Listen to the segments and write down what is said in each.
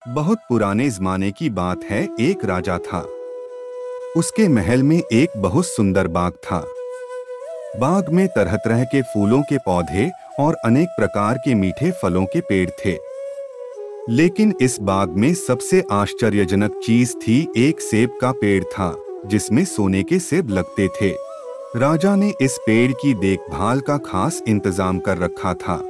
बहुत पुराने जमाने की बात है। एक राजा था। उसके महल में एक बहुत सुंदर बाग था। बाग में तरह तरह के फूलों के पौधे और अनेक प्रकार के मीठे फलों के पेड़ थे। लेकिन इस बाग में सबसे आश्चर्यजनक चीज थी, एक सेब का पेड़ था जिसमें सोने के सेब लगते थे। राजा ने इस पेड़ की देखभाल का खास इंतजाम कर रखा था।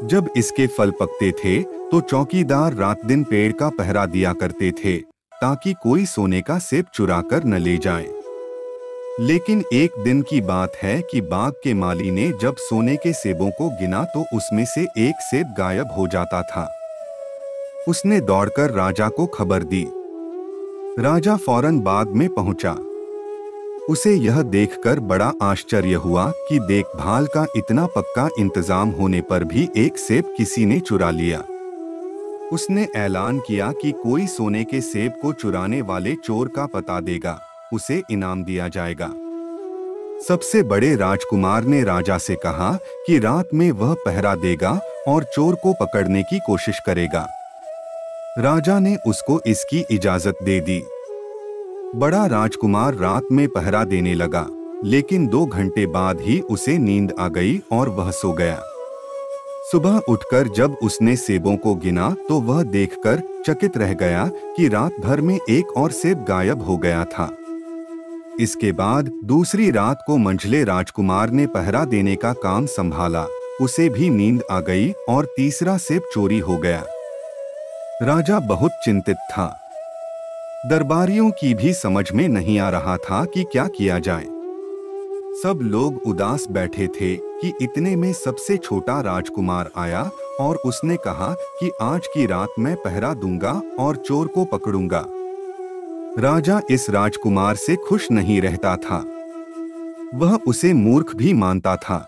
जब इसके फल पकते थे तो चौकीदार रात दिन पेड़ का पहरा दिया करते थे ताकि कोई सोने का सेब चुरा कर न ले जाए। लेकिन एक दिन की बात है कि बाग के माली ने जब सोने के सेबों को गिना तो उसमें से एक सेब गायब हो जाता था। उसने दौड़कर राजा को खबर दी। राजा फौरन बाग में पहुंचा। उसे यह देखकर बड़ा आश्चर्य हुआ कि देखभाल का इतना पक्का इंतजाम होने पर भी एक सेब किसी ने चुरा लिया। उसने ऐलान किया कि कोई सोने के सेब को चुराने वाले चोर का पता देगा, उसे इनाम दिया जाएगा। सबसे बड़े राजकुमार ने राजा से कहा कि रात में वह पहरा देगा और चोर को पकड़ने की कोशिश करेगा। राजा ने उसको इसकी इजाजत दे दी। बड़ा राजकुमार रात में पहरा देने लगा, लेकिन 2 घंटे बाद ही उसे नींद आ गई और वह सो गया। सुबह उठकर जब उसने सेबों को गिना तो वह देखकर चकित रह गया कि रात भर में एक और सेब गायब हो गया था। इसके बाद दूसरी रात को मंझले राजकुमार ने पहरा देने का काम संभाला। उसे भी नींद आ गई और तीसरा सेब चोरी हो गया। राजा बहुत चिंतित था। दरबारियों की भी समझ में नहीं आ रहा था कि क्या किया जाए। सब लोग उदास बैठे थे कि इतने में सबसे छोटा राजकुमार आया और उसने कहा कि आज की रात मैं पहरा दूंगा और चोर को पकड़ूंगा। राजा इस राजकुमार से खुश नहीं रहता था। वह उसे मूर्ख भी मानता था।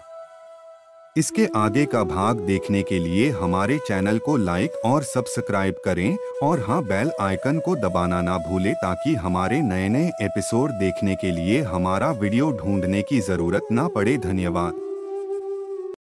इसके आगे का भाग देखने के लिए हमारे चैनल को लाइक और सब्सक्राइब करें और हाँ, बेल आइकन को दबाना ना भूलें ताकि हमारे नए नए एपिसोड देखने के लिए हमारा वीडियो ढूंढने की जरूरत ना पड़े। धन्यवाद।